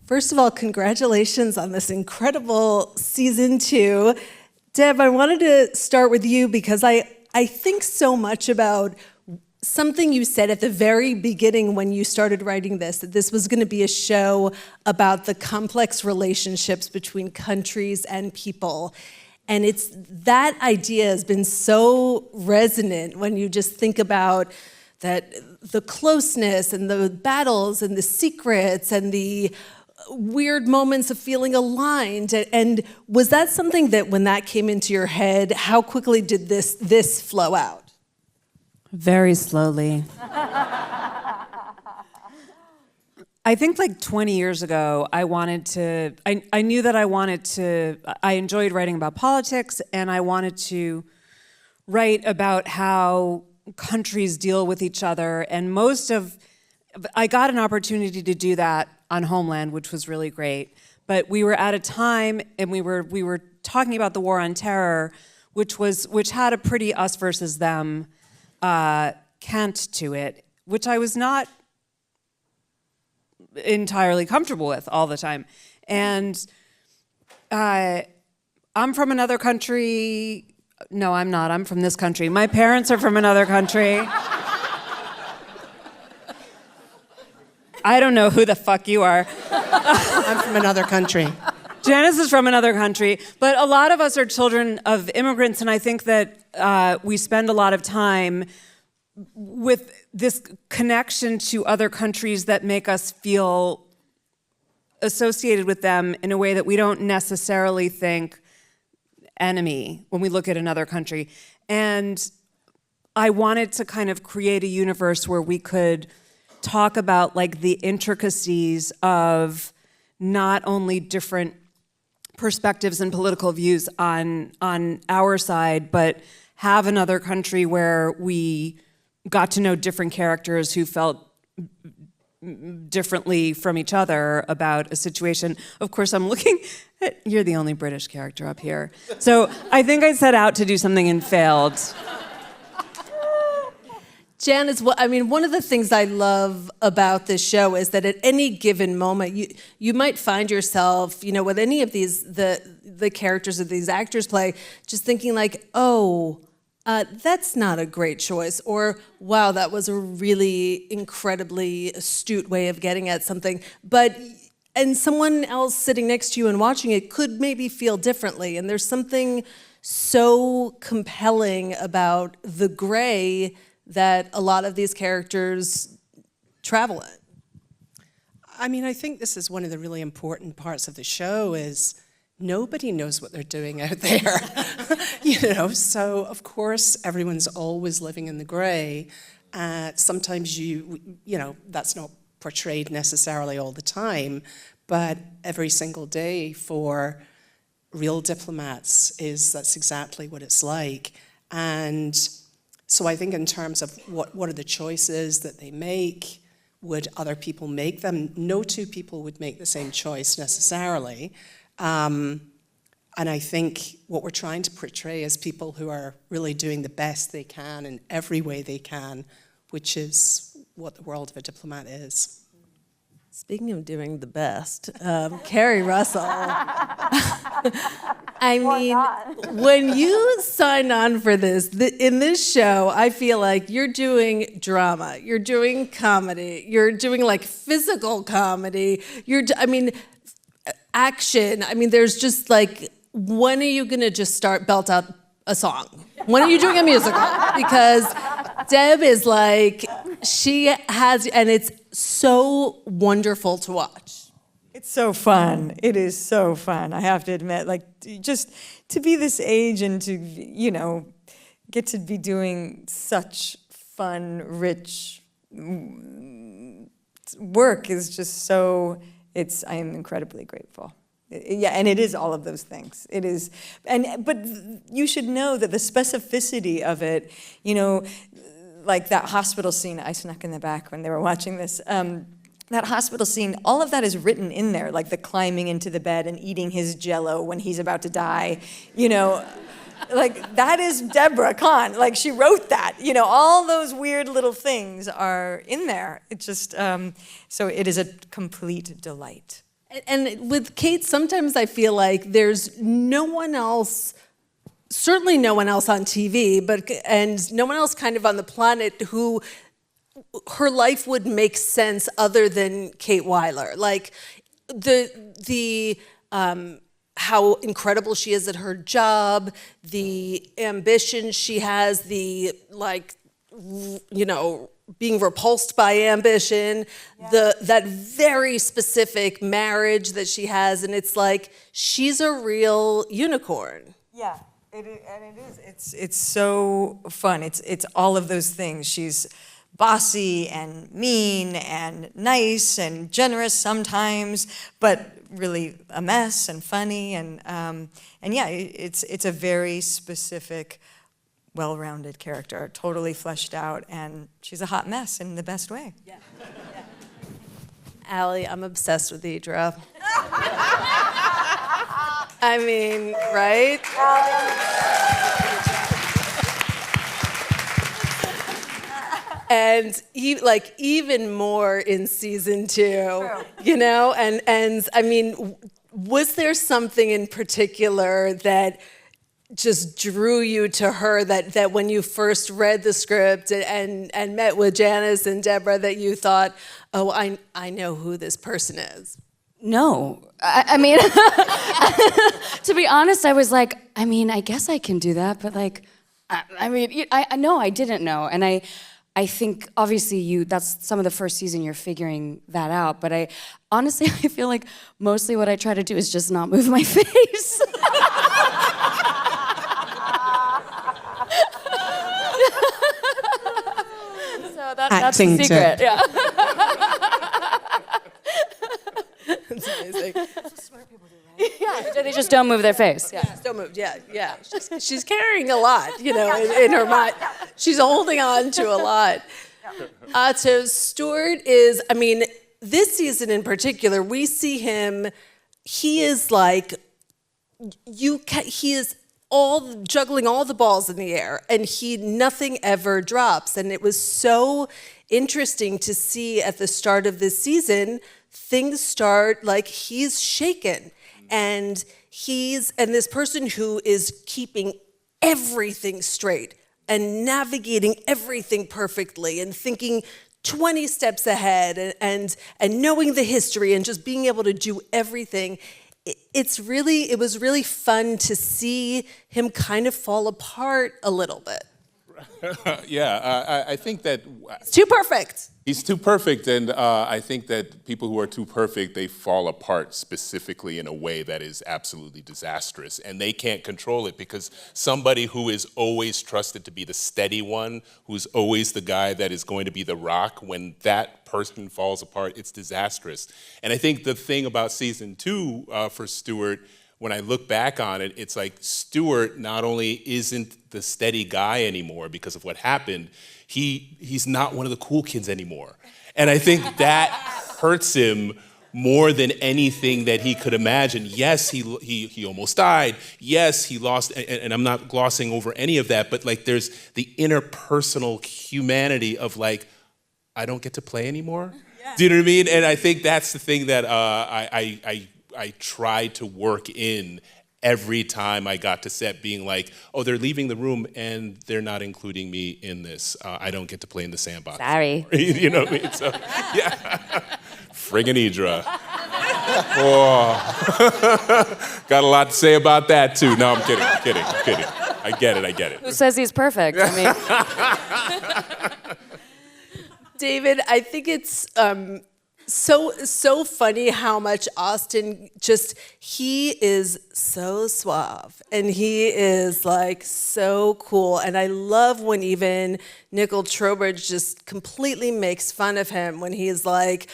First of all, congratulations on this incredible season 2. Deb, I wanted to start with you because I think so much about something you said at the very beginning when you started writing this, that this was going to be a show about the complex relationships between countries and people. And it's that idea has been so resonant when you just think about that the closeness and the battles and the secrets and the weird moments of feeling aligned. And was that something that when that came into your head, how quickly did this flow out? Very slowly. I think like 20 years ago, I knew that I enjoyed writing about politics, and I wanted to write about how countries deal with each other. And I got an opportunity to do that on Homeland, which was really great. But we were at a time, and we were talking about the war on terror, which had a pretty us versus them cant to it, which I was not entirely comfortable with all the time. And I'm from another country. No, I'm not. I'm from this country. My parents are from another country. I don't know who the fuck you are. I'm from another country. Janice is from another country. But a lot of us are children of immigrants, and I think that we spend a lot of time with this connection to other countries that make us feel associated with them in a way that we don't necessarily think enemy when we look at another country. And I wanted to kind of create a universe where we could talk about like the intricacies of not only different perspectives and political views on our side, but have another country where we got to know different characters who felt differently from each other about a situation. Of course, I'm looking at, you're the only British character up here. So I think I set out to do something and failed. Janice, one of the things I love about this show is that at any given moment, you might find yourself, with any of these, the characters that these actors play, just thinking like, that's not a great choice, or wow, that was a really incredibly astute way of getting at something. And someone else sitting next to you and watching it could maybe feel differently. And there's something so compelling about the gray that a lot of these characters travel in. I think this is one of the really important parts of the show is nobody knows what they're doing out there. So of course everyone's always living in the gray. Sometimes that's not portrayed necessarily all the time, but every single day for real diplomats that's exactly what it's like. And so I think in terms of what are the choices that they make, would other people make them? No two people would make the same choice necessarily. And I think what we're trying to portray is people who are really doing the best they can in every way they can, which is what the world of a diplomat is. Speaking of doing the best, Keri Russell. When you signed on for this, in this show, I feel like you're doing drama, you're doing comedy, you're doing like physical comedy, action. There's just like, when are you gonna just belt out a song? When are you doing a musical? Because Deb is like, and it's so wonderful to watch. It's so fun. It is so fun. I have to admit, like, just to be this age and to, get to be doing such fun, rich work is just so, I am incredibly grateful. Yeah, and it is all of those things. It is, but you should know that the specificity of it, like that hospital scene, I snuck in the back when they were watching this, that hospital scene, all of that is written in there, like the climbing into the bed and eating his Jell-O when he's about to die, like that is Debora Cahn, like she wrote that, all those weird little things are in there. It just, so it is a complete delight. And with Kate, sometimes I feel like there's no one else, certainly no one else on TV, and no one else kind of on the planet who her life would make sense other than Kate Weiler. Like how incredible she is at her job, the ambition she has, being repulsed by ambition, that very specific marriage that she has, and it's like she's a real unicorn. Yeah, and it is. It's so fun. It's all of those things. She's bossy and mean and nice and generous sometimes, but really a mess and funny and yeah, it's a very specific, well-rounded character, totally fleshed out, and she's a hot mess in the best way. Yeah. Allie, I'm obsessed with Idra. I mean, right? And even more in season 2, you know? And I mean, was there something in particular that just drew you to her, that when you first read the script and met with Janice and Debora, that you thought, oh, I know who this person is? No. I mean, to be honest, I was like, I mean, I guess I can do that, but like, I know I didn't know. And I think obviously that's some of the first season you're figuring that out, but I feel like mostly what I try to do is just not move my face. So that's the secret. Yeah. That's amazing. That's what smart people do, right? Yeah, they just don't move their face. Yeah. Don't move. Yeah. She's carrying a lot, in her mind. She's holding on to a lot. So Stuart is, I mean, this season in particular, we see him. He is like, he is juggling all the balls in the air, and nothing ever drops. And it was so interesting to see at the start of this season, things start like he's shaken, and this person who is keeping everything straight and navigating everything perfectly and thinking 20 steps ahead and knowing the history and just being able to do everything. It was really fun to see him kind of fall apart a little bit. Yeah, I think that It's too perfect. he's too perfect, and I think that people who are too perfect, they fall apart specifically in a way that is absolutely disastrous, and they can't control it because somebody who is always trusted to be the steady one, who's always the guy that is going to be the rock, when that person falls apart, it's disastrous. And I think the thing about season 2 for Stuart, when I look back on it, it's like Stuart not only isn't the steady guy anymore because of what happened, he's not one of the cool kids anymore. And I think that hurts him more than anything that he could imagine. Yes, he almost died. Yes, he lost, and I'm not glossing over any of that, but like there's the interpersonal humanity of like, I don't get to play anymore. Yeah. Do you know what I mean? And I think that's the thing that I tried to work in every time I got to set, being like, oh, they're leaving the room and they're not including me in this. I don't get to play in the sandbox. Sorry. You know what I mean? So, yeah. Friggin' Idra. Oh. Got a lot to say about that, too. No, I'm kidding. I get it. Who says he's perfect? I mean, David, I think it's so funny how much Austin he is so suave and he is like so cool. And I love when even Nicole Trowbridge just completely makes fun of him when he's like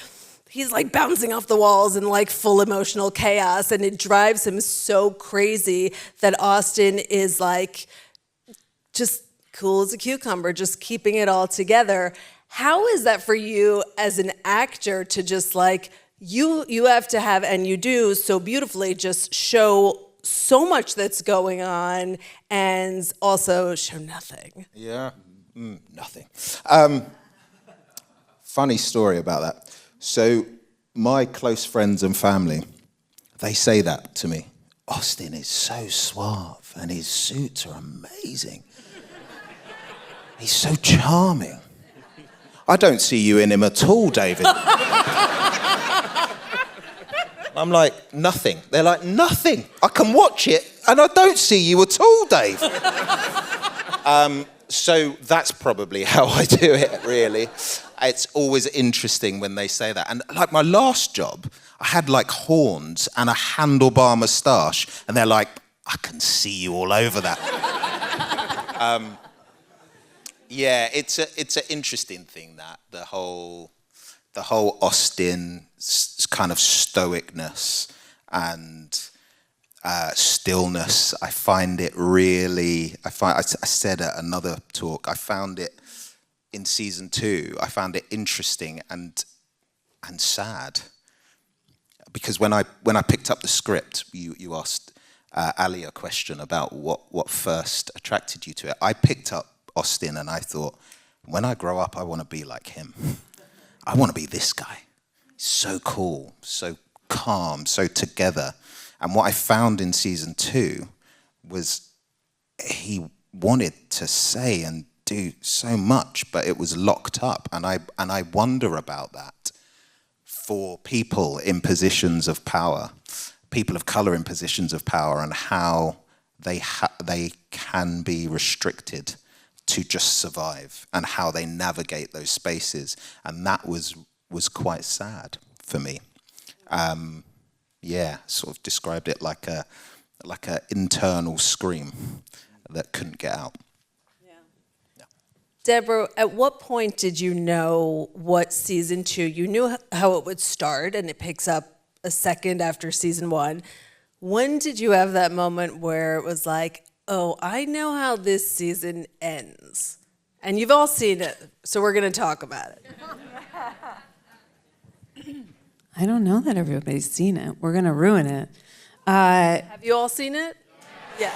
bouncing off the walls in like full emotional chaos, and it drives him so crazy that Austin is like just cool as a cucumber, just keeping it all together. How is that for you as an actor to just like, you have to have, and you do so beautifully, just show so much that's going on and also show nothing? Yeah, nothing. Funny story about that. So my close friends and family, they say that to me. Austin is so suave and his suits are amazing. He's so charming. I don't see you in him at all, David. I'm like, nothing. They're like, nothing. I can watch it and I don't see you at all, Dave. So that's probably how I do it, really. It's always interesting when they say that. And like my last job, I had like horns and a handlebar moustache, and they're like, I can see you all over that. Yeah, it's an interesting thing, that the whole Austin kind of stoicness and stillness. I find it really. I said at another talk, I found it in season 2. I found it interesting and sad, because when I picked up the script, you asked Ali a question about what first attracted you to it. I picked up Austin and I thought, when I grow up, I want to be like him. I want to be this guy. So cool, so calm, so together. And what I found in season 2 was he wanted to say and do so much, but it was locked up. And I wonder about that for people in positions of power, people of color in positions of power, and how they can be restricted to just survive, and how they navigate those spaces. And that was quite sad for me. Yeah, sort of described it like a internal scream that couldn't get out. Debora, at what point did you know what season 2? You knew how it would start, and it picks up a second after season 1. When did you have that moment where it was like, oh, I know how this season ends? And you've all seen it, so we're going to talk about it. I don't know that everybody's seen it. We're going to ruin it. Have you all seen it? Yeah.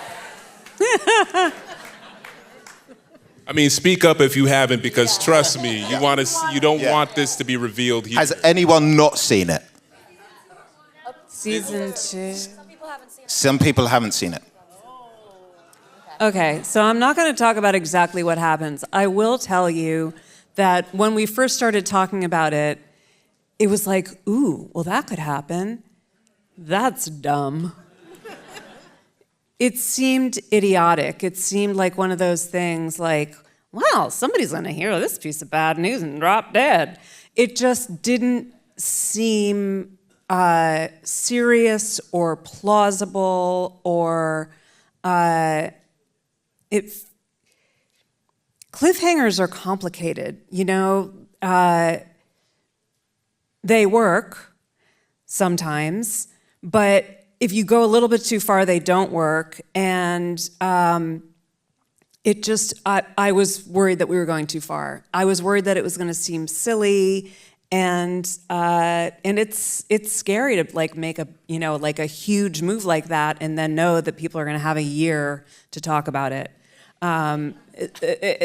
I mean, speak up if you haven't, because trust me, you don't want this to be revealed here. Has anyone not seen it? Season 2. Some people haven't seen it. Okay, so I'm not going to talk about exactly what happens. I will tell you that when we first started talking about it, it was like, ooh, well, that could happen. That's dumb. It seemed idiotic. It seemed like one of those things like, wow, somebody's going to hear this piece of bad news and drop dead. It just didn't seem serious or plausible, or cliffhangers are complicated, you know. They work sometimes, but if you go a little bit too far, they don't work. And it just, I was worried that we were going too far. I was worried that it was going to seem silly, and it's scary to like make a huge move like that and then know that people are going to have a year to talk about it.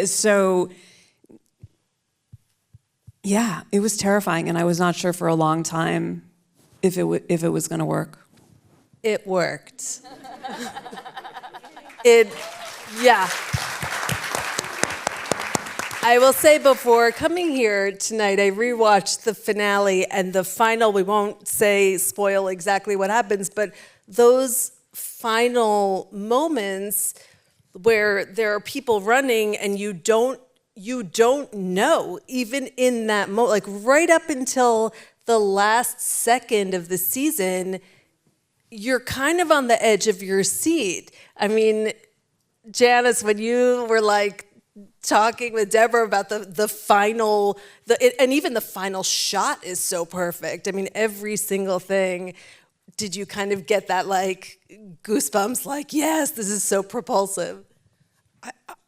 So. Yeah, it was terrifying, and I was not sure for a long time if it was going to work. It worked. Yeah. I will say, before coming here tonight, I rewatched the finale and the final. We won't spoil exactly what happens, but those final moments where there are people running and you don't know, even in that moment, like right up until the last second of the season, you're kind of on the edge of your seat. I mean, Janice, when you were like talking with Debora about the final, and even the final shot is so perfect. I mean, every single thing. Did you kind of get that like goosebumps, like, yes, this is so propulsive?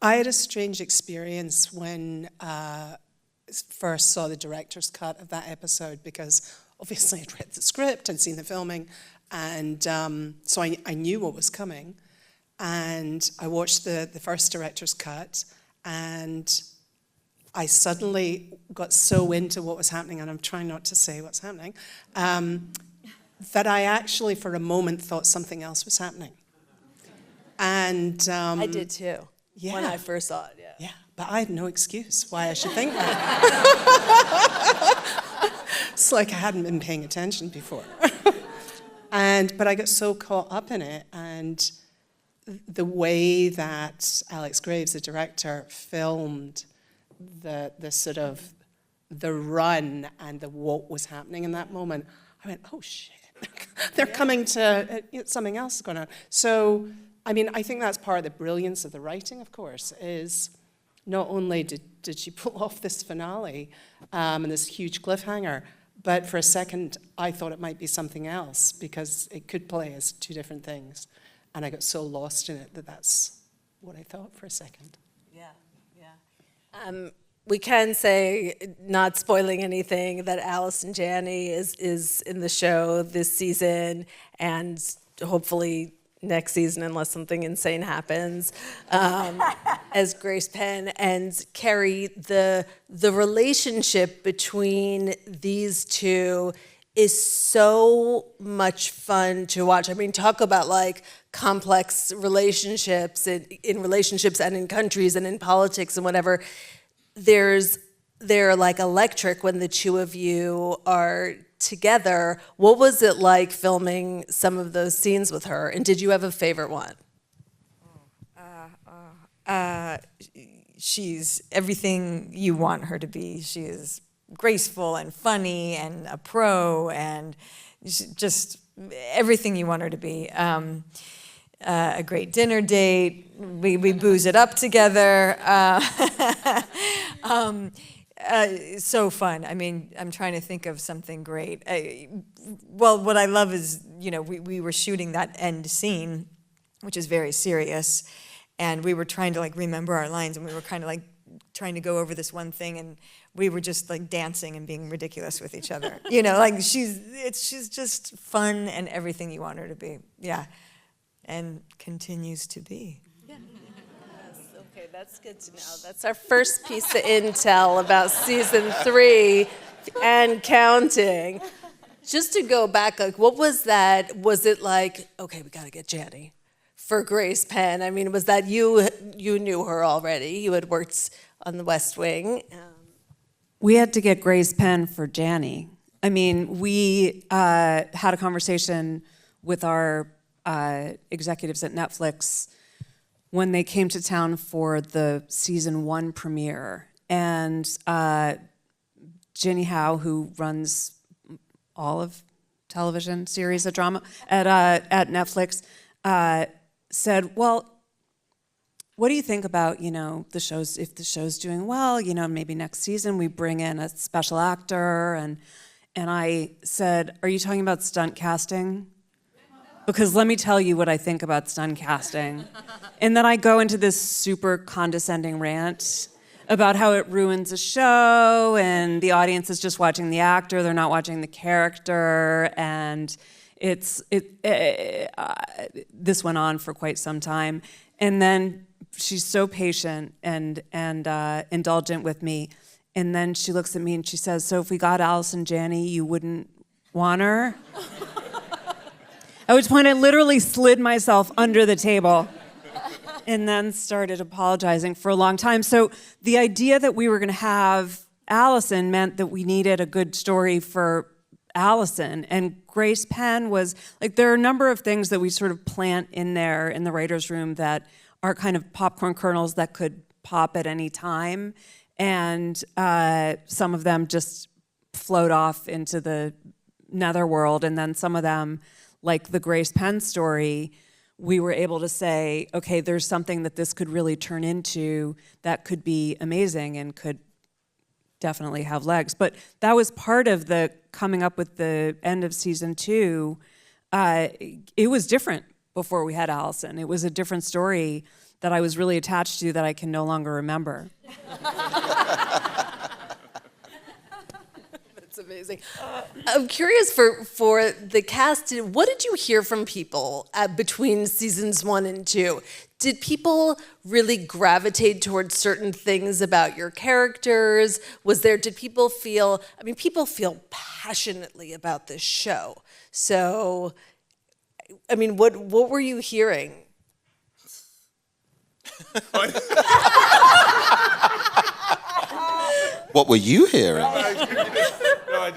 I had a strange experience when I first saw the director's cut of that episode, because obviously I'd read the script, I'd seen the filming, and so I knew what was coming. And I watched the first director's cut, and I suddenly got so into what was happening, and I'm trying not to say what's happening, that I actually for a moment thought something else was happening. And I did too. Yeah. When I first saw it, yeah. Yeah, but I had no excuse why I should think that. It's like I hadn't been paying attention before. But I got so caught up in it, and the way that Alex Graves, the director, filmed the sort of the run and what was happening in that moment, I went, oh shit, they're coming to, something else is going on. So, I mean, I think that's part of the brilliance of the writing, of course, is not only did she pull off this finale and this huge cliffhanger, but for a second, I thought it might be something else because it could play as two different things. And I got so lost in it that that's what I thought for a second. Yeah, yeah. We can say, not spoiling anything, that Allison Janney is in the show this season, and hopefully next season, unless something insane happens, as Grace Penn. And Keri, the relationship between these two is so much fun to watch. I mean, talk about like complex relationships in relationships and in countries and in politics and whatever. They're like electric when the two of you are together. What was it like filming some of those scenes with her? And did you have a favorite one? She's everything you want her to be. She is graceful and funny and a pro and just everything you want her to be. A great dinner date. We booze it up together. So fun. I mean, I'm trying to think of something great. Well, what I love is, you know, we were shooting that end scene, which is very serious, and we were trying to like remember our lines, and we were kind of like trying to go over this one thing, and we were just like dancing and being ridiculous with each other. You know, like she's just fun and everything you want her to be. Yeah, and continues to be. Okay, that's good to know. That's our first piece of intel about season 3 and counting. Just to go back, like, what was that? Was it like, okay, we got to get Janney for Grace Penn? I mean, was that you knew her already? You had worked on the West Wing. We had to get Grace Penn for Janney. I mean, we had a conversation with our executives at Netflix when they came to town for the season 1 premiere. And Ginny Howe, who runs all of television series of drama at Netflix, said, well, what do you think about, you know, the shows, if the show's doing well, you know, maybe next season we bring in a special actor. And I said, are you talking about stunt casting? Because let me tell you what I think about stunt casting. And then I go into this super condescending rant about how it ruins a show and the audience is just watching the actor, they're not watching the character, and this went on for quite some time. And then she's so patient and indulgent with me. And then she looks at me and she says, so if we got Allison Janney, you wouldn't want her? At which point I literally slid myself under the table and then started apologizing for a long time. So the idea that we were going to have Allison meant that we needed a good story for Allison. And Grace Penn was, like, there are a number of things that we sort of plant in there in the writer's room that are kind of popcorn kernels that could pop at any time. And some of them just float off into the netherworld. And then some of them, like the Grace Penn story, we were able to say, okay, there's something that this could really turn into that could be amazing and could definitely have legs. But that was part of the coming up with the end of season 2. It was different before we had Allison. It was a different story that I was really attached to that I can no longer remember. Amazing. I'm curious for the cast, what did you hear from people between seasons 1 and 2? did people really gravitate towards certain things about your characters? Did people feel, I mean, people feel passionately about this show. So, I mean, what were you hearing? What were you hearing? No,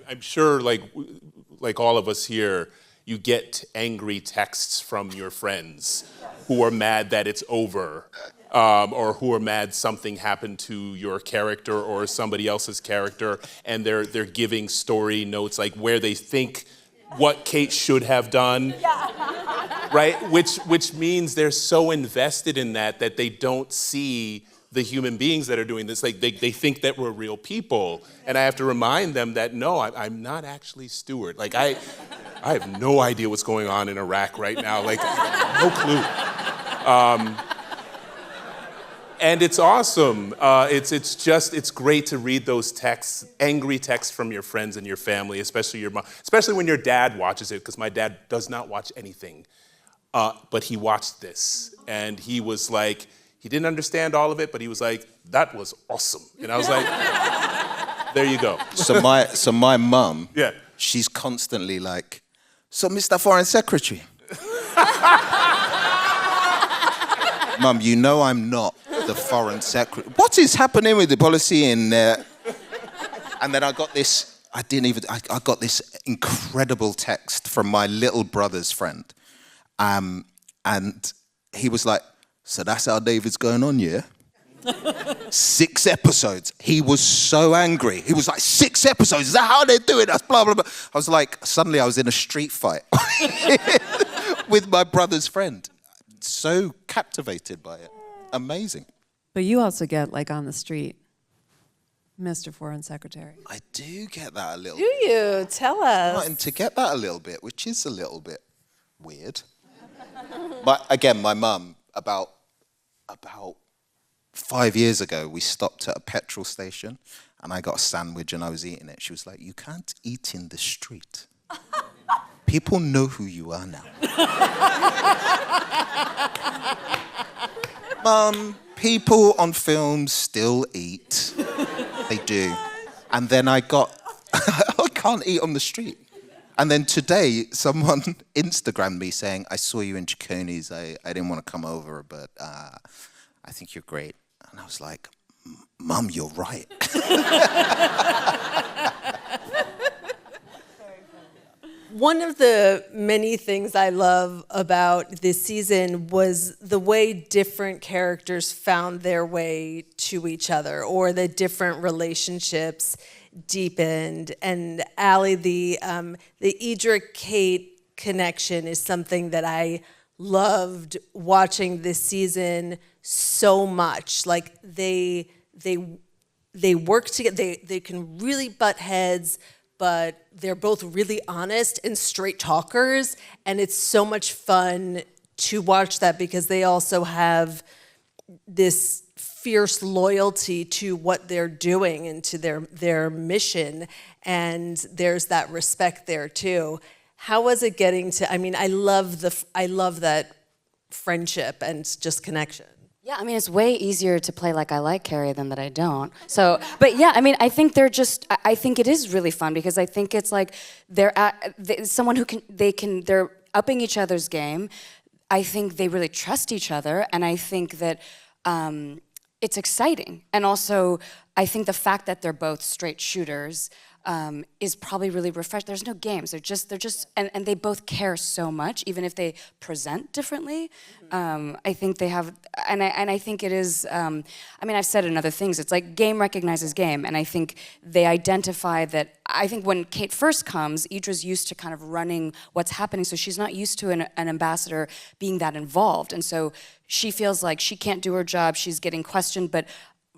I'm sure, like all of us here, you get angry texts from your friends who are mad that it's over, or who are mad something happened to your character or somebody else's character, and they're giving story notes like where they think what Kate should have done, right? Which means they're so invested in that they don't see the human beings that are doing this. Like they think that we're real people, and I have to remind them that no, I'm not actually Stuart. Like I have no idea what's going on in Iraq right now. Like no clue. And it's awesome. It's great to read those texts, angry texts from your friends and your family, especially your mom, especially when your dad watches it, because my dad does not watch anything, but he watched this, and he was like, he didn't understand all of it, but he was like, that was awesome. And I was like, there you go. So my mum, Yeah. she's constantly like, so Mr. Foreign Secretary. Mum, you know I'm not the Foreign Secretary. What is happening with the policy in there? And then I got this, I got this incredible text from my little brother's friend. And he was like, so that's how David's going on, yeah? 6 episodes. He was so angry. He was like, 6 episodes? Is that how they're doing us? Blah, blah, blah. I was like, suddenly I was in a street fight with my brother's friend. So captivated by it. Amazing. But you also get, like, on the street, Mr. Foreign Secretary. I do get that a little Do bit. you? Tell us. Starting to get that a little bit, which is a little bit weird. But again, my mum, about 5 years ago, we stopped at a petrol station and I got a sandwich and I was eating it. She was like, you can't eat in the street. People know who you are now. Mum, people on film still eat. They do. And then I can't eat on the street. And then today, someone Instagrammed me saying, I saw you in Chiconi's. I didn't want to come over, but I think you're great. And I was like, Mum, you're right. One of the many things I love about this season was the way different characters found their way to each other, or the different relationships deepened. And Allie, the Idra Kate connection is something that I loved watching this season so much. Like they work together. They can really butt heads, but they're both really honest and straight talkers, and it's so much fun to watch that because they also have this fierce loyalty to what they're doing and to their mission, and there's that respect there too. How was it getting to? I mean, I love that friendship and just connection. Yeah, I mean, it's way easier to play like I like Keri than that I don't. So, but yeah, I mean, I think I think it is really fun because I think it's like someone who they're upping each other's game. I think they really trust each other, and I think that it's exciting. And also, I think the fact that they're both straight shooters is probably really refreshing. There's no games. They're just, and they both care so much, even if they present differently. I think they have, and I think it is. I mean, I've said it in other things. It's like game recognizes game, and I think they identify that. I think when Kate first comes, Idra's used to kind of running what's happening, so she's not used to an ambassador being that involved, and so she feels like she can't do her job. She's getting questioned, but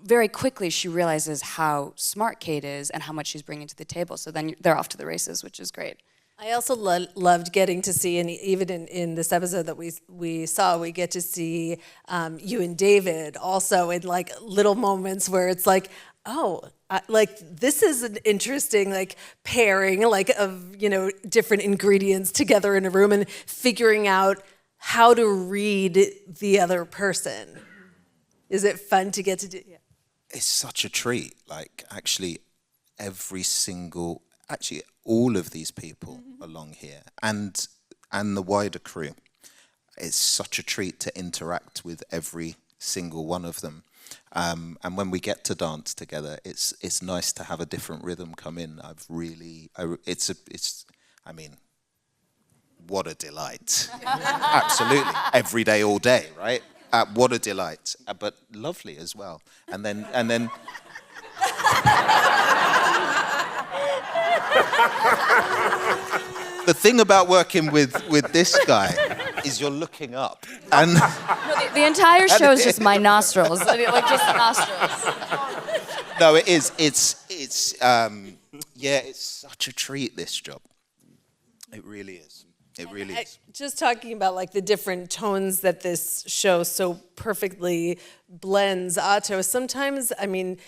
very quickly she realizes how smart Kate is and how much she's bringing to the table. So then they're off to the races, which is great. I also loved getting to see, and even in this episode that we saw, we get to see you and David also in like little moments where it's like, oh, like this is an interesting like pairing, like of different ingredients together in a room and figuring out how to read the other person? Is it fun to get to do? Yeah. It's such a treat. Like, actually, all of these people along here, and the wider crew, it's such a treat to interact with every single one of them. And when we get to dance together, it's nice to have a different rhythm come in. What a delight. Absolutely. Every day, all day, right? What a delight. But lovely as well. And then the thing about working with this guy is you're looking up. And No, the entire show is just my nostrils, like just nostrils. no, it is. It's such a treat, this job. It really is. It really is. Just talking about like the different tones that this show so perfectly blends, Otto, sometimes, I mean,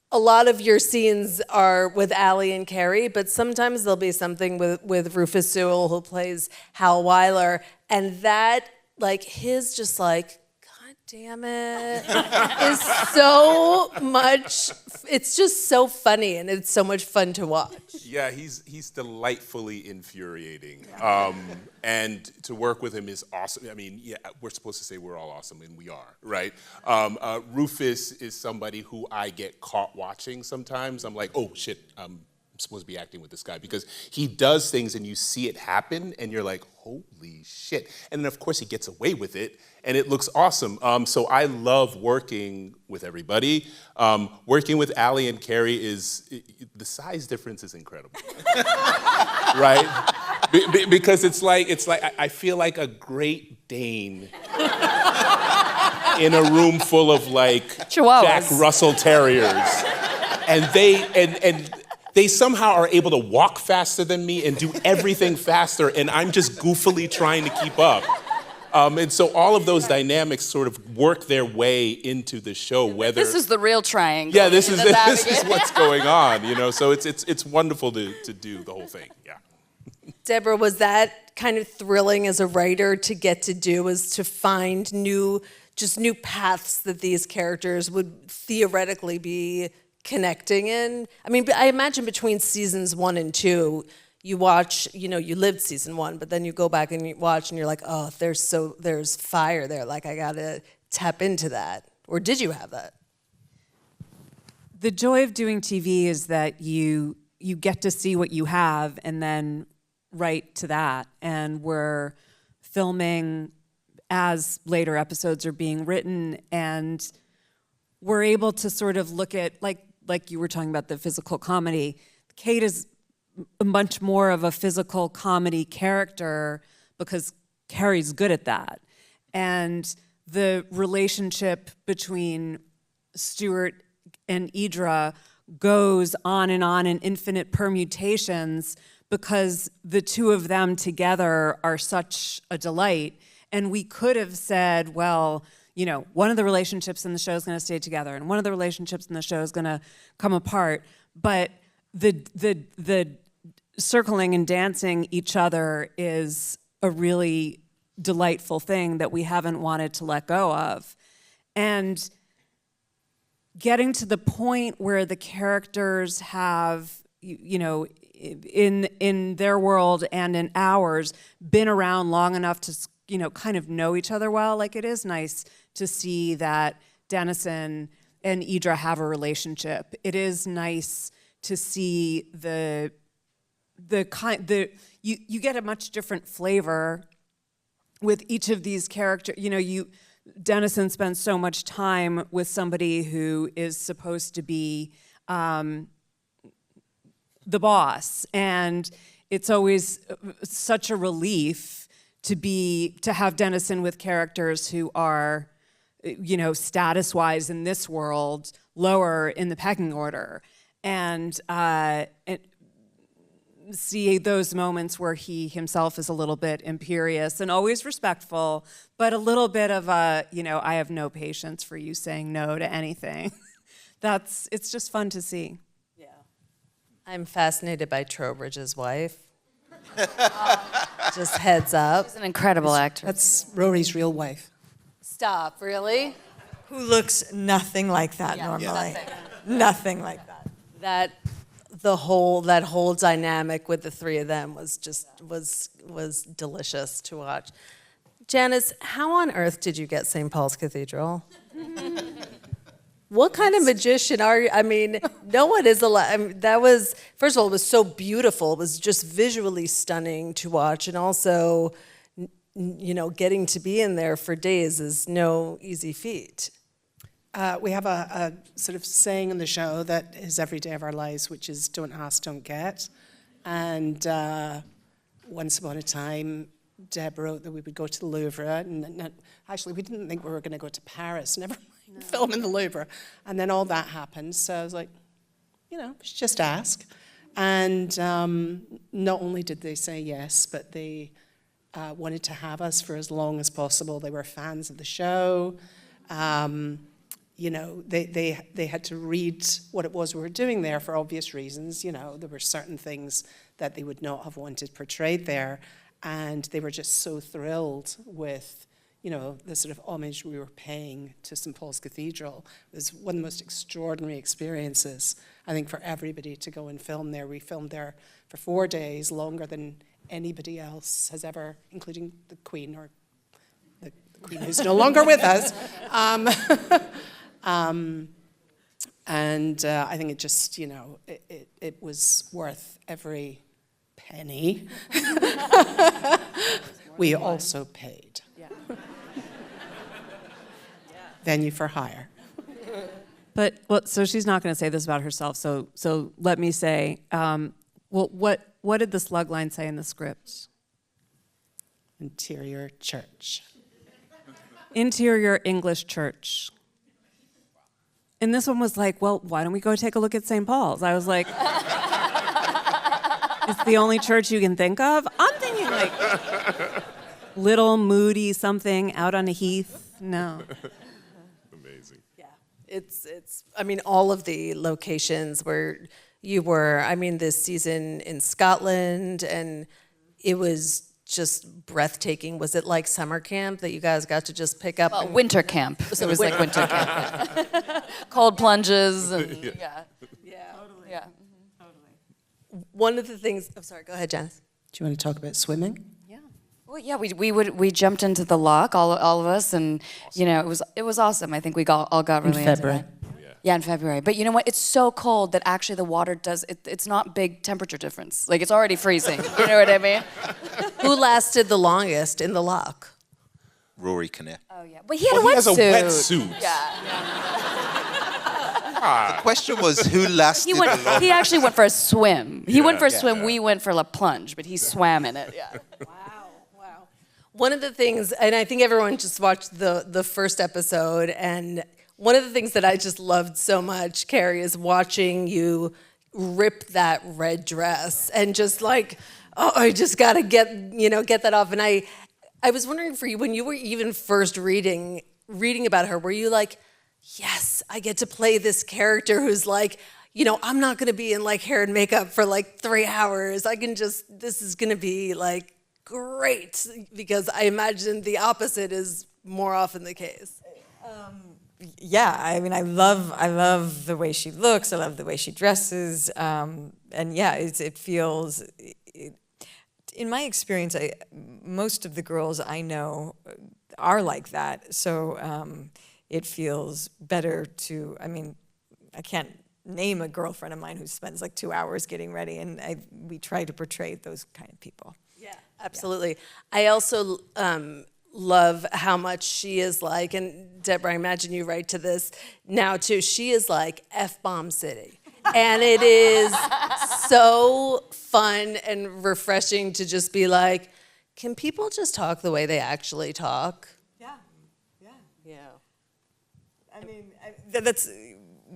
a lot of your scenes are with Ali and Keri, but sometimes there'll be something with Rufus Sewell, who plays Hal Weiler, and that, like, his just like, God damn it, is so much, it's just so funny, and it's so much fun to watch. Yeah, he's delightfully infuriating. And to work with him is awesome. I mean, yeah, we're supposed to say we're all awesome, and we are, right? Rufus is somebody who I get caught watching sometimes. I'm like, oh, shit, I'm supposed to be acting with this guy, because he does things and you see it happen, and you're like, holy shit. And then, of course, he gets away with it, and it looks awesome. So I love working with everybody. Working with Ali and Keri the size difference is incredible, right? Because it's like I feel like a Great Dane in a room full of like Chihuahuas. Jack Russell Terriers, and they somehow are able to walk faster than me and do everything faster, and I'm just goofily trying to keep up. And so all of those dynamics sort of work their way into the show. Whether This is the real triangle. yeah, this is what's going on, you know. So it's wonderful to do the whole thing. Yeah. Debora, was that kind of thrilling as a writer to get to do, was to find new paths that these characters would theoretically be connecting in? I mean, I imagine between seasons 1 and 2, you watch, you know, you lived season 1, but then you go back and you watch and you're like, oh, there's fire there. Like, I gotta tap into that. Or did you have that? The joy of doing TV is that you get to see what you have and then write to that. And we're filming as later episodes are being written, and we're able to sort of look at, like you were talking about the physical comedy. Kate is much more of a physical comedy character because Keri's good at that. And the relationship between Stuart and Idra goes on in infinite permutations because the two of them together are such a delight. And we could have said, well, you know, one of the relationships in the show is going to stay together and one of the relationships in the show is going to come apart. But the circling and dancing each other is a really delightful thing that we haven't wanted to let go of. And getting to the point where the characters have, you know, in their world and in ours, been around long enough to, you know, kind of know each other well. Like, it is nice to see that Dennison and Idra have a relationship. It is nice to see you get a much different flavor with each of these characters. You know, Dennison spends so much time with somebody who is supposed to be the boss, and it's always such a relief to have Dennison with characters who are, you know, status-wise in this world lower in the pecking order, and see those moments where he himself is a little bit imperious and always respectful, but a little bit of a, you know, I have no patience for you saying no to anything. It's just fun to see. Yeah. I'm fascinated by Trowbridge's wife. Just heads up. She's an incredible actress. That's Rory's real wife. Stop, really? Who looks nothing like that normally. Nothing like that. That whole dynamic with the three of them was delicious to watch. Janice, how on earth did you get St. Paul's Cathedral? What kind of magician are you? I mean, no one is allowed. I mean, that was, first of all, it was so beautiful. It was just visually stunning to watch. And also, you know, getting to be in there for days is no easy feat. We have a sort of saying in the show that is every day of our lives, which is don't ask, don't get. And once upon a time, Deb wrote that we would go to the Louvre, and actually we didn't think we were going to go to Paris, never mind film in the Louvre. And then all that happened, so I was like, you know, we should just ask. And not only did they say yes, but they wanted to have us for as long as possible. They were fans of the show. You know, they had to read what it was we were doing there for obvious reasons. You know, there were certain things that they would not have wanted portrayed there. And they were just so thrilled with, you know, the sort of homage we were paying to St. Paul's Cathedral. It was one of the most extraordinary experiences, I think, for everybody to go and film there. We filmed there for 4 days, longer than anybody else has ever, including the Queen, or the Queen who's no longer with us. And I think it just, you know, it was worth every penny. We also paid. Venue for hire. But, well, so she's not going to say this about herself, so let me say, well, what did the slug line say in the script? Interior church. Interior English church. And this one was like, well, why don't we go take a look at St. Paul's? I was like, it's the only church you can think of? I'm thinking like little moody something out on a heath. No. Amazing. Yeah, it's. I mean, all of the locations where you were. I mean, this season in Scotland, and it was just breathtaking. Was it like summer camp that you guys got to just pick up? Well, winter camp. It was like winter camp. Yeah. Cold plunges and yeah. Totally. Yeah. One of the things. I'm sorry. Go ahead, Janice. Do you want to talk about swimming? Well, yeah, we jumped into the loch, all of us, and you know it was awesome. I think we all got really into February. that. Yeah, in February. But you know what? It's so cold that actually the water does. It's not big temperature difference. Like it's already freezing. You know what I mean? Who lasted the longest in the loch? Rory Kinnear. Oh yeah. But he had Well, a he has a wetsuit. wetsuit. Yeah. The question was who lasted He went. the longest? He actually went for a swim. He went for a swim. yeah. We went for a plunge, but he swam in it. Yeah. Wow. One of the things, and I think everyone just watched the first episode, and one of the things that I just loved so much, Keri, is watching you rip that red dress and just like, oh, I just gotta get that off. And I was wondering for you, when you were even first reading about her, were you like, yes, I get to play this character who's like, you know, I'm not gonna be in like hair and makeup for like 3 hours. This is gonna be like great, because I imagine the opposite is more often the case. Yeah, I mean, I love the way she looks. I love the way she dresses, and yeah, it feels. In my experience, most of the girls I know are like that. So it feels better to. I mean, I can't name a girlfriend of mine who spends like 2 hours getting ready, and we try to portray those kind of people. Yeah, absolutely. Yeah. I also love how much she is like, and Deborah, I imagine you write to this now too, she is like F-bomb city. And it is so fun and refreshing to just be like, can people just talk the way they actually talk? Yeah. Yeah. I mean,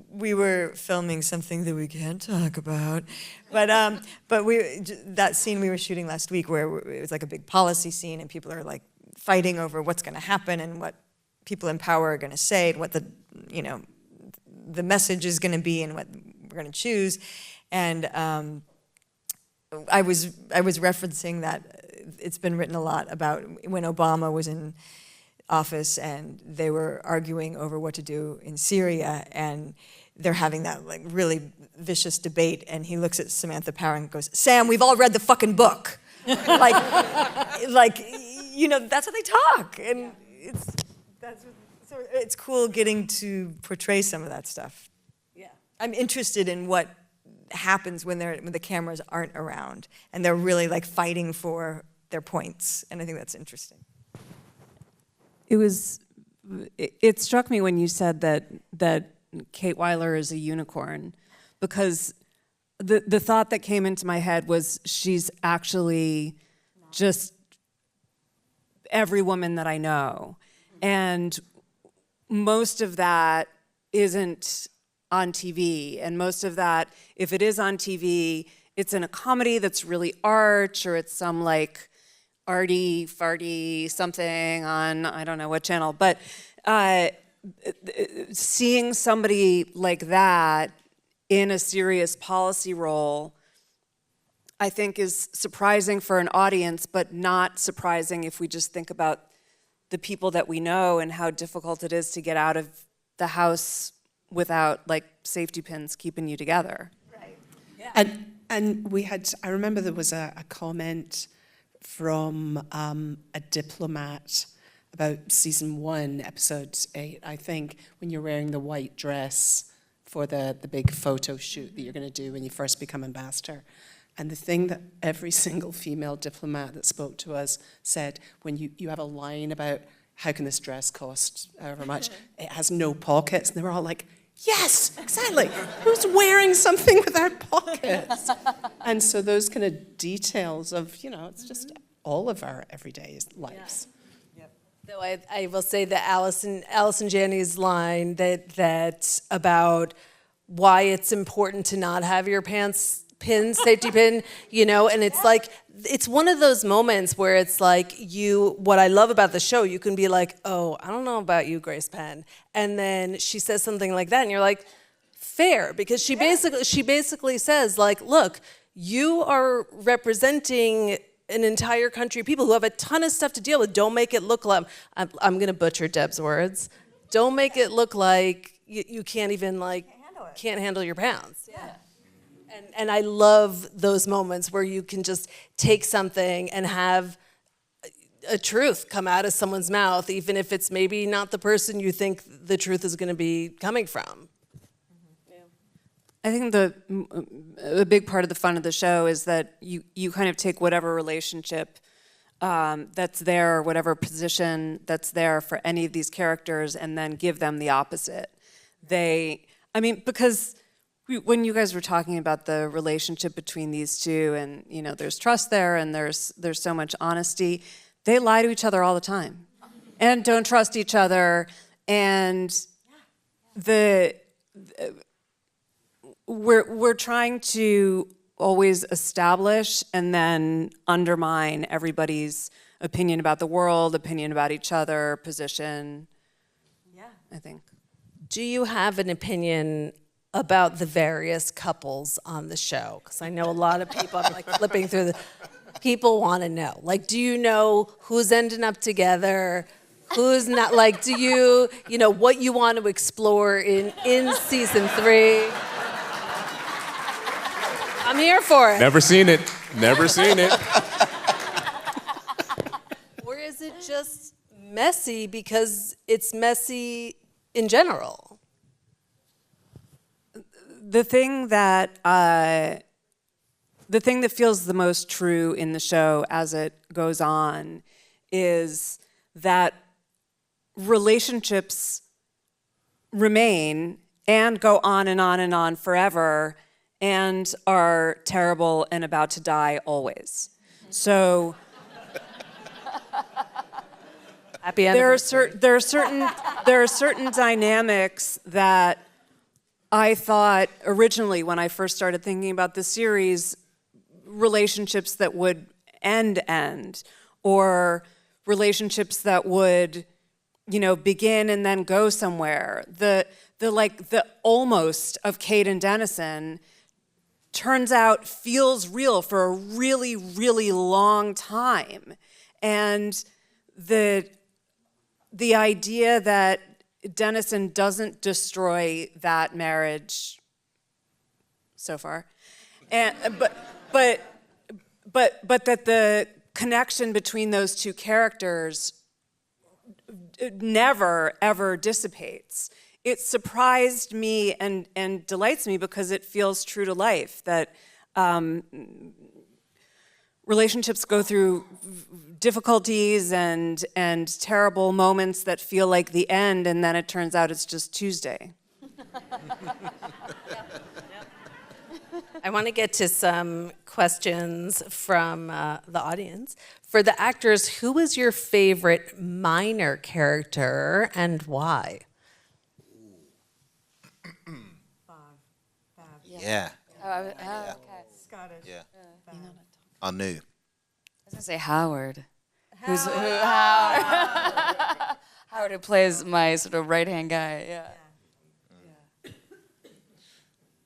we were filming something that we can't talk about, but that scene we were shooting last week where it was like a big policy scene and people are like fighting over what's going to happen and what people in power are going to say and what the message is going to be and what we're going to choose, and I was referencing that it's been written a lot about when Obama was in office and they were arguing over what to do in Syria, and they're having that like really vicious debate, and he looks at Samantha Power and goes, "Sam, we've all read the fucking book." like, you know, that's how they talk, and so it's cool getting to portray some of that stuff. Yeah, I'm interested in what happens when the cameras aren't around and they're really like fighting for their points, and I think that's interesting. It struck me when you said that Kate Weiler is a unicorn, because the thought that came into my head was she's actually just every woman that I know. And most of that isn't on TV. And most of that, if it is on TV, it's in a comedy that's really arch, or it's some like arty, farty something on I don't know what channel. But seeing somebody like that in a serious policy role, I think is surprising for an audience, but not surprising if we just think about the people that we know and how difficult it is to get out of the house without like safety pins keeping you together. Right. Yeah. And we had, I remember there was a comment from a Diplomat about season 1, episode 8, I think, when you're wearing the white dress for the big photo shoot that you're going to do when you first become ambassador. And the thing that every single female diplomat that spoke to us said, when you have a line about how can this dress cost however much, it has no pockets, and they were all like, yes, exactly. Who's wearing something without pockets? And so those kind of details of, you know, it's just all of our everyday lives. Yeah. Though I will say that Allison Janney's line that about why it's important to not have your pants pin, safety pin, you know, and it's like, it's one of those moments where it's like what I love about the show, you can be like, oh, I don't know about you, Grace Penn. And then she says something like that and you're like, fair, because she basically says like, look, you are representing an entire country of people who have a ton of stuff to deal with. Don't make it look like, I'm going to butcher Deb's words. Don't make it look like you can't even like, can't handle your pounds. Yeah. And I love those moments where you can just take something and have a truth come out of someone's mouth, even if it's maybe not the person you think the truth is going to be coming from. I think a big part of the fun of the show is that you kind of take whatever relationship that's there, whatever position that's there for any of these characters, and then give them the opposite. Because when you guys were talking about the relationship between these two, and you know, there's trust there, and there's so much honesty, they lie to each other all the time, and don't trust each other, and we're trying to always establish and then undermine everybody's opinion about the world, opinion about each other, position. Yeah, I think. Do you have an opinion about the various couples on the show? Because I know a lot of people, I'm like flipping through people want to know. Like, do you know who's ending up together, who's not? Like, do you know, what you want to explore in season 3? I'm here for it. Never seen it. Never seen it. Or is it just messy because it's messy in general? The thing that feels the most true in the show as it goes on is that relationships remain and go on and on and on forever and are terrible and about to die always. So Happy there are certain dynamics that I thought originally when I first started thinking about the series, relationships that would end, or relationships that would, you know, begin and then go somewhere. The almost of Kate and Dennison turns out feels real for a really, really long time. And the idea that Dennison doesn't destroy that marriage so far, and but that the connection between those two characters never ever dissipates. It surprised me and delights me because it feels true to life that relationships go through difficulties and terrible moments that feel like the end, and then it turns out it's just Tuesday. I want to get to some questions from the audience. For the actors, who was your favorite minor character and why? Yeah. Okay. Scottish. Yeah. I knew. I was gonna say Howard. Howard, who plays my sort of right-hand guy. Yeah.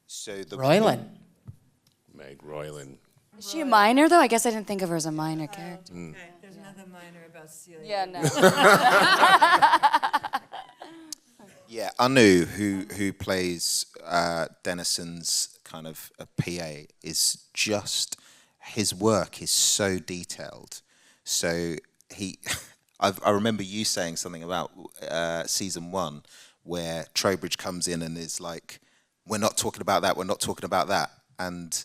So the Royland. Meg Royland. Is she a minor though? I guess I didn't think of her as a minor character. Okay, there's nothing minor about Celia. Yeah, no. Yeah, Anu, who plays Dennison's kind of a PA, is just, his work is so detailed. So I remember you saying something about season 1 where Trowbridge comes in and is like, we're not talking about that, we're not talking about that. And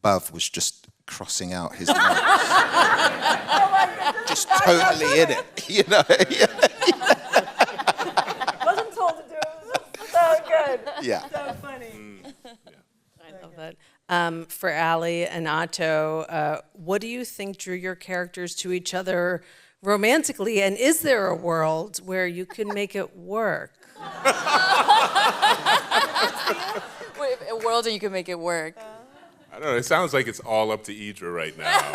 Buv was just crossing out his notes. Just totally in it, you know? Wasn't told to do it. It was so good. Yeah. So funny. I love that. For Ali and Otto, what do you think drew your characters to each other romantically? And is there a world where you can make it work? Wait, a world and you can make it work. I don't know, it sounds like it's all up to Idra right now.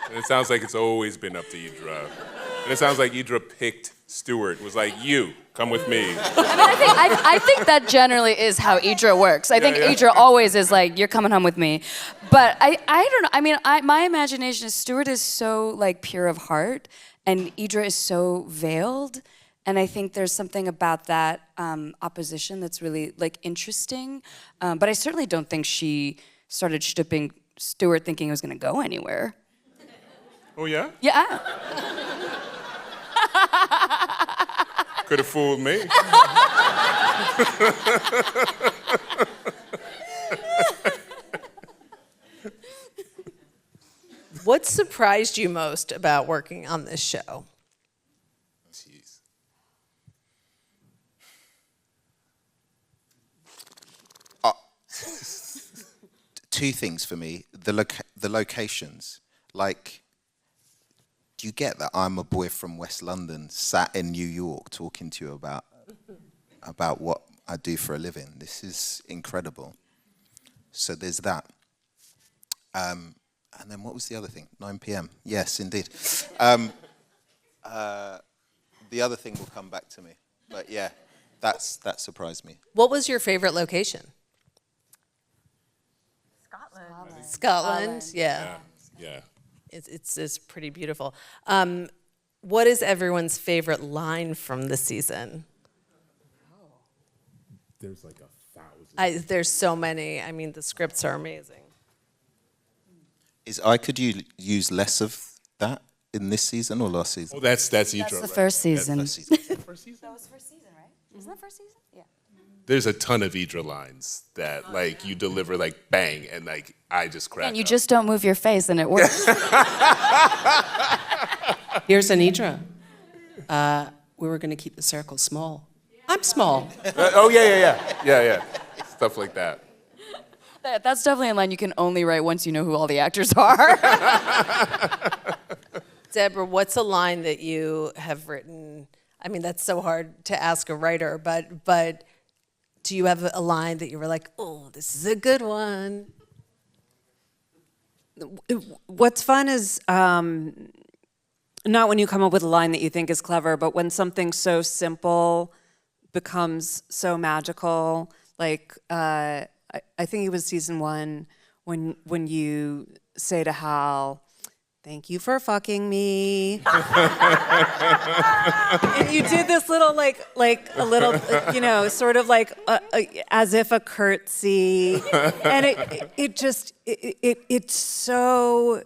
And it sounds like it's always been up to Idra. And it sounds like Idra picked Stuart, was like, you, come with me. I think that generally is how Idra works. I think Idra always is like, you're coming home with me. But I don't know. I mean, my imagination is Stuart is so like pure of heart, and Idra is so veiled. And I think there's something about that opposition that's really like interesting. But I certainly don't think she started shipping Stuart thinking it was going to go anywhere. Oh, yeah? Yeah. Could have fooled me. What surprised you most about working on this show? Jeez. Two things for me. The locations. Like, do you get that I'm a boy from West London sat in New York talking to you about what I do for a living? This is incredible. So there's that. And then what was the other thing? 9 p.m. Yes, indeed. The other thing will come back to me. But yeah, that surprised me. What was your favorite location? Scotland, yeah. Yeah. It's pretty beautiful. What is everyone's favorite line from the season? There's like 1,000. There's so many. I mean, the scripts are amazing. Could you use less of that in this season or last season? Oh, that's Idra, That's the right? first season. First season. First season? That was first season, right? Isn't that first season? Yeah. There's a ton of Idra lines that like you deliver like bang and like I just crack And you up. just don't move your face and it works. Here's an Idra. We were going to keep the circle small. I'm small. Oh yeah. Stuff like that. That's definitely a line you can only write once you know who all the actors are. Deborah, what's a line that you have written? I mean, that's so hard to ask a writer, but do you have a line that you were like, oh, this is a good one? What's fun is not when you come up with a line that you think is clever, but when something so simple becomes so magical. Like I think it was season 1 when you say to Hal, "Thank you for fucking me." And you did this little like a little sort of like as if a curtsy, and it's so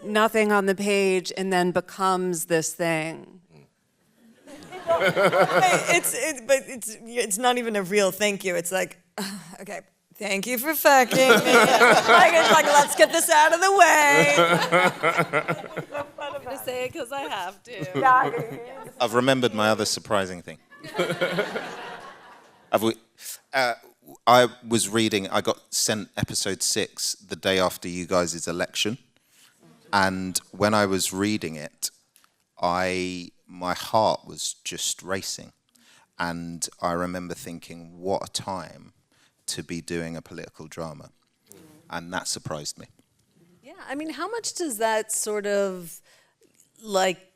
nothing on the page, and then becomes this thing. It's not even a real thank you. It's like, okay, thank you for fucking me. It's like, let's get this out of the way. I'm going to say it because I have to. I've remembered my other surprising thing. I was reading, I got sent episode 6 the day after you guys' election. And when I was reading it, my heart was just racing. And I remember thinking, what a time to be doing a political drama. And that surprised me. Yeah, I mean, how much does that sort of, like,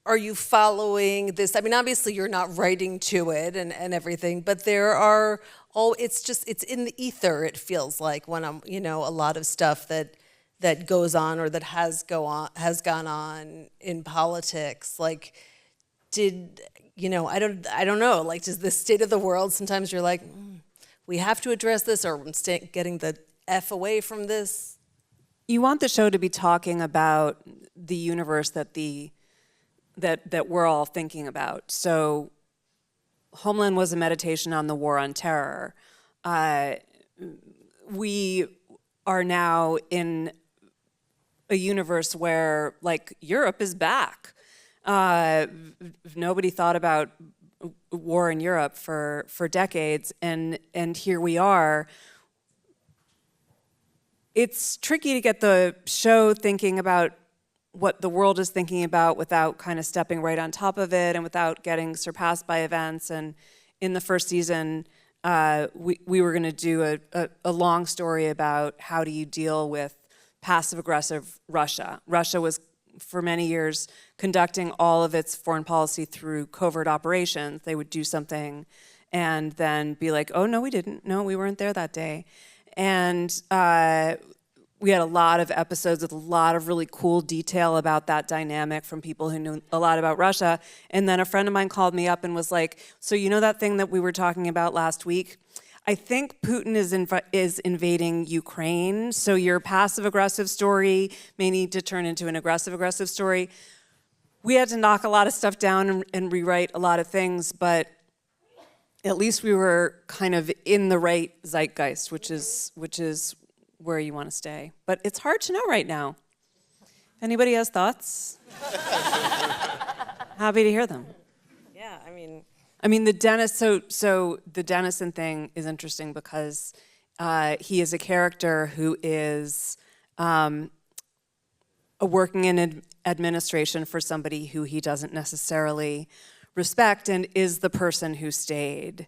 are you following this? I mean, obviously you're not writing to it and everything, but there are, it's in the ether, it feels like, when I'm, a lot of stuff that goes on or that has gone on in politics. Like, I don't know, like, does the state of the world, sometimes you're like, we have to address this, or I'm getting the F away from this? You want the show to be talking about the universe that we're all thinking about. So Homeland was a meditation on the war on terror. We are now in a universe where, like, Europe is back. Nobody thought about war in Europe for decades, and here we are. It's tricky to get the show thinking about what the world is thinking about without kind of stepping right on top of it and without getting surpassed by events. And in the first season, we were going to do a long story about how do you deal with passive-aggressive Russia. Russia was, for many years, conducting all of its foreign policy through covert operations. They would do something and then be like, oh, no, we didn't. No, we weren't there that day. And we had a lot of episodes with a lot of really cool detail about that dynamic from people who knew a lot about Russia. And then a friend of mine called me up and was like, so you know that thing that we were talking about last week? I think Putin is invading Ukraine, so your passive-aggressive story may need to turn into an aggressive-aggressive story. We had to knock a lot of stuff down and rewrite a lot of things, but at least we were kind of in the right zeitgeist, which is where you want to stay. But it's hard to know right now. If anybody has thoughts, happy to hear them. Yeah, I mean, the Dennis. So the Dennison thing is interesting because he is a character who is working in administration for somebody who he doesn't necessarily respect, and is the person who stayed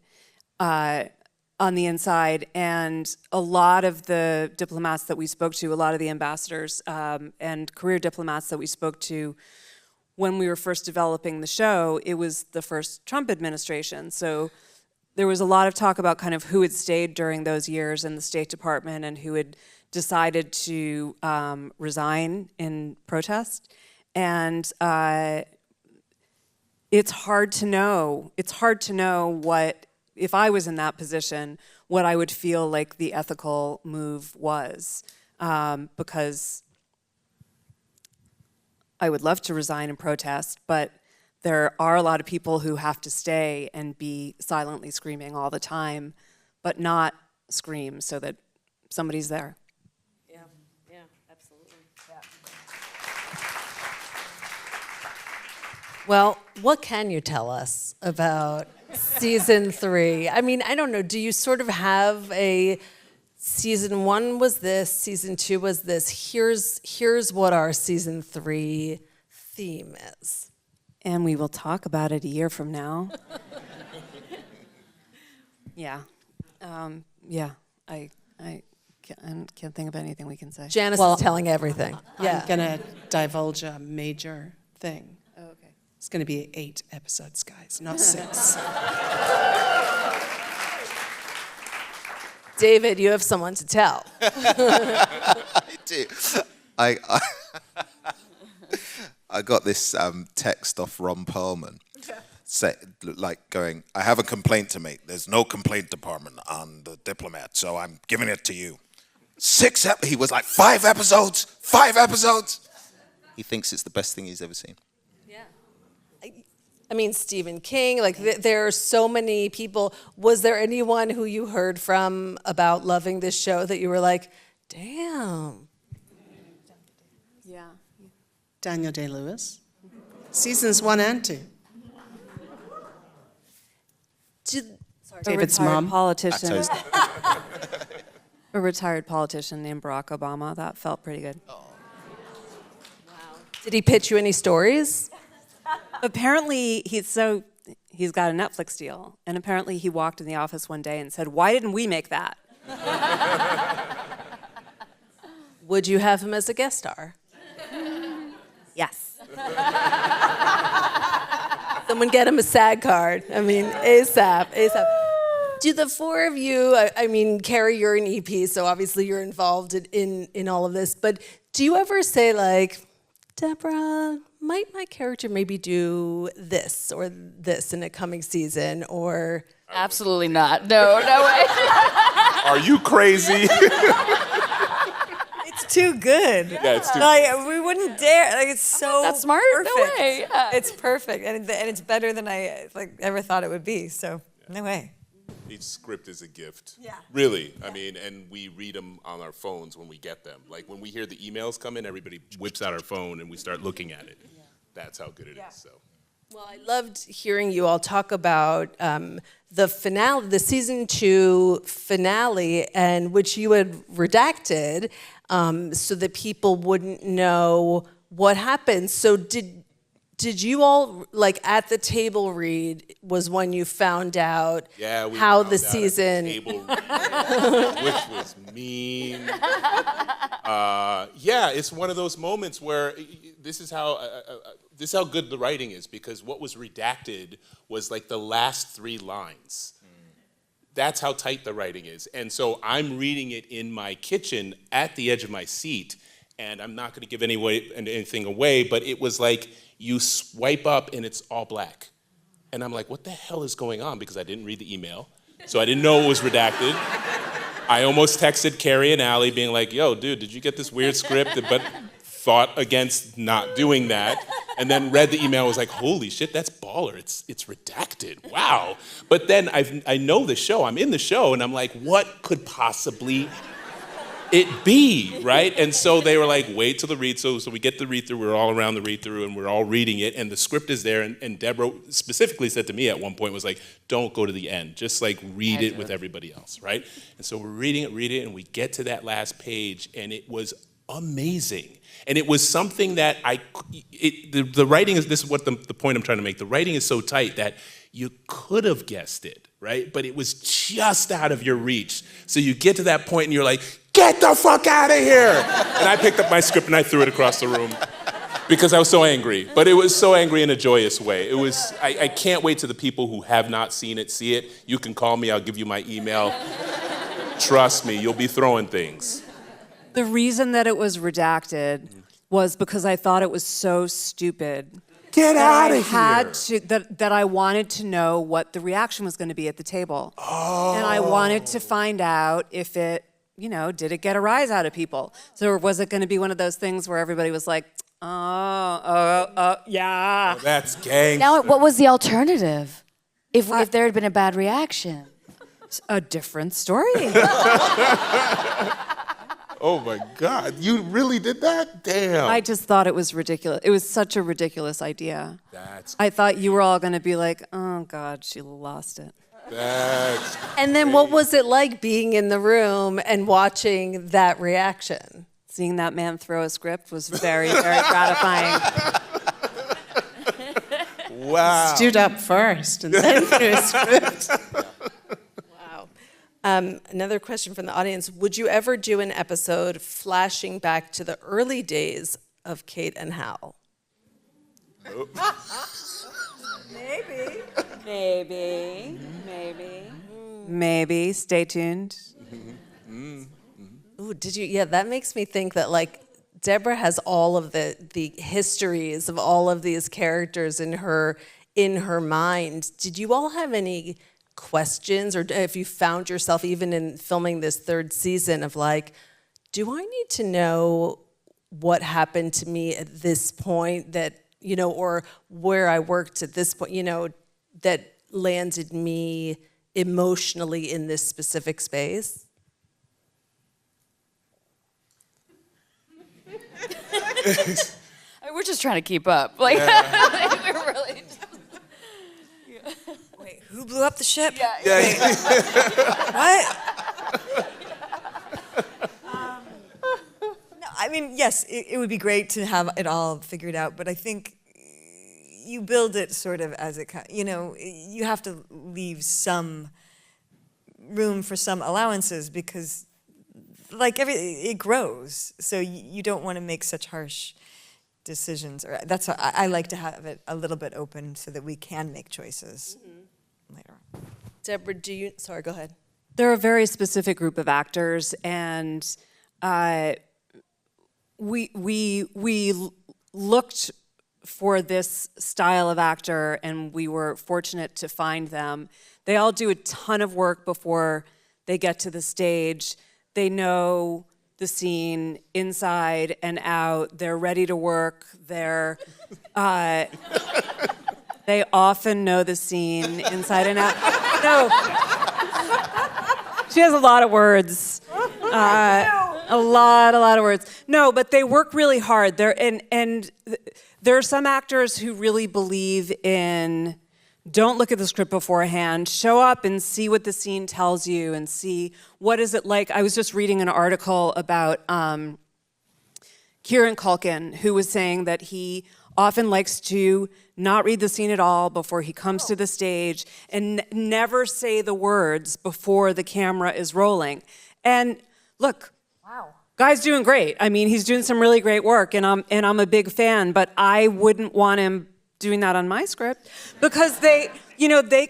on the inside. And a lot of the diplomats that we spoke to, a lot of the ambassadors and career diplomats that we spoke to when we were first developing the show, it was the first Trump administration. So there was a lot of talk about kind of who had stayed during those years in the State Department and who had decided to resign in protest. And it's hard to know. It's hard to know what, if I was in that position, what I would feel like the ethical move was, because I would love to resign and protest, but there are a lot of people who have to stay and be silently screaming all the time, but not scream so that somebody's there. yeah, absolutely. Yeah. Well, what can you tell us about season 3? I mean, I don't know, do you sort of have a season 1 was this, season 2 was this, here's what our season 3 theme is? And we will talk about it a year from now. Yeah. I can't think of anything we can say. Janice is telling everything. I'm going to divulge a major thing. Oh, okay. It's going to be 8 episodes, guys, not 6. David, you have someone to tell. I do. I got this text off Ron Perlman, going, I have a complaint to make. There's no complaint department on the Diplomat, so I'm giving it to you. He was like, 5 episodes. He thinks it's the best thing he's ever seen. I mean, Stephen King, like there are so many people. Was there anyone who you heard from about loving this show that you were like, damn? Yeah. Daniel Day-Lewis. Seasons 1 and 2. David's mom. Politician. A retired politician named Barack Obama. That felt pretty good. Did he pitch you any stories? Apparently, he's got a Netflix deal, and apparently he walked in the office one day and said, "Why didn't we make that?" Would you have him as a guest star? Yes. Someone get him a SAG card. I mean, ASAP. Do the four of you, I mean, Keri, you're an EP, so obviously you're involved in all of this, but do you ever say like, Debora, might my character maybe do this or this in a coming season, or? Absolutely not. No way. Are you crazy? It's too good. Yeah, it's too Like, we wouldn't dare. Like, it's so That's smart. perfect. No way. Yeah. It's perfect, and it's better than I ever thought it would be. So no way. Each script is a gift. Yeah. Really. I mean, and we read them on our phones when we get them. Like when we hear the emails come in, everybody whips out our phone and we start looking at it. Yeah. That's how good it is. So. Well, I loved hearing you all talk about the finale, the season 2 finale, and which you had redacted so that people wouldn't know what happened. So did you all, like, at the table read was when you found out how the season... Table read, which was mean. Yeah, it's one of those moments where this is how good the writing is, because what was redacted was like the last 3 lines. That's how tight the writing is. And so I'm reading it in my kitchen at the edge of my seat, and I'm not going to give anything away, but it was like you swipe up and it's all black. And I'm like, what the hell is going on? Because I didn't read the email, so I didn't know it was redacted. I almost texted Keri and Allie being like, yo, dude, did you get this weird script? But fought against not doing that, and then read the email and was like, holy shit, that's baller. It's redacted. Wow. But then I know the show. I'm in the show, and I'm like, what could possibly it be, right? And so they were like, wait till the read. So we get the read-through. We're all around the read-through, and we're all reading it, and the script is there. And Debora specifically said to me at one point, was like, don't go to the end. Just like read it with everybody else, right? And so we're reading it, and we get to that last page, and it was amazing. And it was something that the writing is, this is what the point I'm trying to make. The writing is so tight that you could have guessed it, right? But it was just out of your reach. So you get to that point and you're like, get the fuck out of here. And I picked up my script and I threw it across the room because I was so angry. But it was so angry in a joyous way. It was, I can't wait till the people who have not seen it see it. You can call me, I'll give you my email. Trust me, you'll be throwing things. The reason that it was redacted was because I thought it was so stupid. Get out of here. That I wanted to know what the reaction was going to be at the table. Oh. And I wanted to find out if it, did it get a rise out of people? So was it going to be one of those things where everybody was like, yeah. Oh, that's gangster. Now, what was the alternative if there had been a bad reaction? A different story. Oh my God, you really did that? Damn. I just thought it was ridiculous. It was such a ridiculous idea. I thought you were all going to be like, oh God, she lost it. And then what was it like being in the room and watching that reaction? Seeing that man throw a script was very, very gratifying. Wow. Stood up first and then threw a script. Another question from the audience. Would you ever do an episode flashing back to the early days of Kate and Hal? Maybe. Stay tuned. Ooh, did you? Yeah, that makes me think that like Debora has all of the histories of all of these characters in her mind. Did you all have any questions, or if you found yourself even in filming this third season of like, do I need to know what happened to me at this point that, you know, or where I worked at this point, you know, that landed me emotionally in this specific space? We're just trying to keep up. Like, like, we're really. Wait, who blew up the ship? Yeah. What? No, I mean, yes, it would be great to have it all figured out, but I think you build it sort of as it, you know, you have to leave some room for some allowances because, like it grows. So you don't want to make such harsh decisions. Or that's why I like to have it a little bit open so that we can make choices later on. Debora, do you? Sorry, go ahead. They're a very specific group of actors, and we looked for this style of actor, and we were fortunate to find them. They all do a ton of work before they get to the stage. They know the scene inside and out. They're ready to work. They're they often know the scene inside and out. No, she has a lot of words. A lot of words. No, but they work really hard. And there are some actors who really believe in don't look at the script beforehand, show up and see what the scene tells you and see what is it like. I was just reading an article about Kieran Culkin, who was saying that he often likes to not read the scene at all before he comes to the stage and never say the words before the camera is rolling. And look, guy's doing great. I mean, he's doing some really great work, and I'm a big fan, but I wouldn't want him doing that on my script because they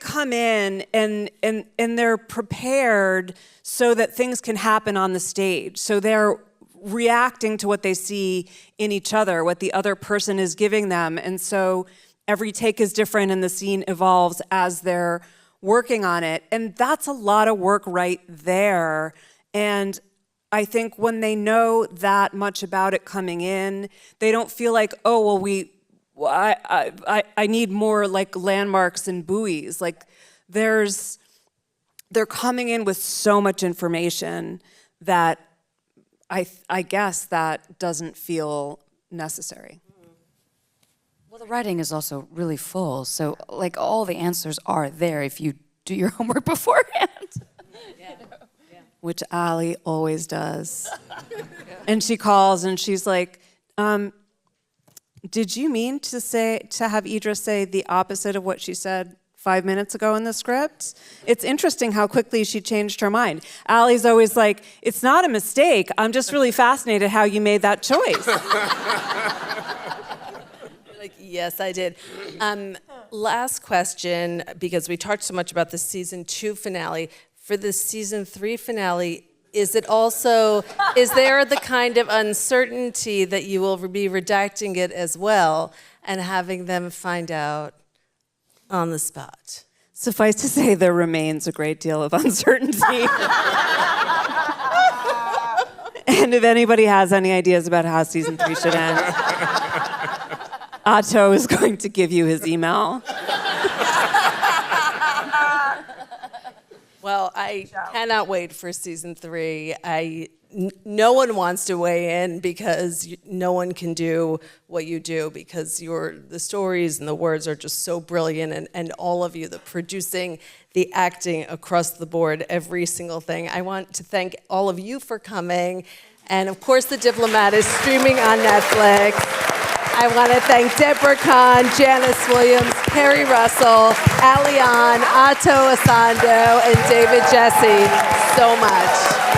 come in and they're prepared so that things can happen on the stage. So they're reacting to what they see in each other, what the other person is giving them. And so every take is different and the scene evolves as they're working on it. And that's a lot of work right there. And I think when they know that much about it coming in, they don't feel like, oh, well, I need more like landmarks and buoys. Like they're coming in with so much information that I guess that doesn't feel necessary. Well, the writing is also really full, so like all the answers are there if you do your homework beforehand. Which Ali always does. And she calls and she's like, did you mean to have Idris say the opposite of what she said 5 minutes ago in the script? It's interesting how quickly she changed her mind. Ali's always like, it's not a mistake. I'm just really fascinated how you made that choice. Like, yes, I did. Last question, because we talked so much about the season 2 finale. For the season 3 finale, is there the kind of uncertainty that you will be redacting it as well and having them find out on the spot? Suffice to say, there remains a great deal of uncertainty. And if anybody has any ideas about how season 3 should end, Atto is going to give you his email. Well, I cannot wait for season 3. No one wants to weigh in because no one can do what you do because the stories and the words are just so brilliant, and all of you, the producing, the acting across the board, every single thing. I want to thank all of you for coming, and of course, The Diplomat is streaming on Netflix. I want to thank Debora Cahn, Janice Williams, Keri Russell, Alian, Atto Essandoh, and David Gyasi so much.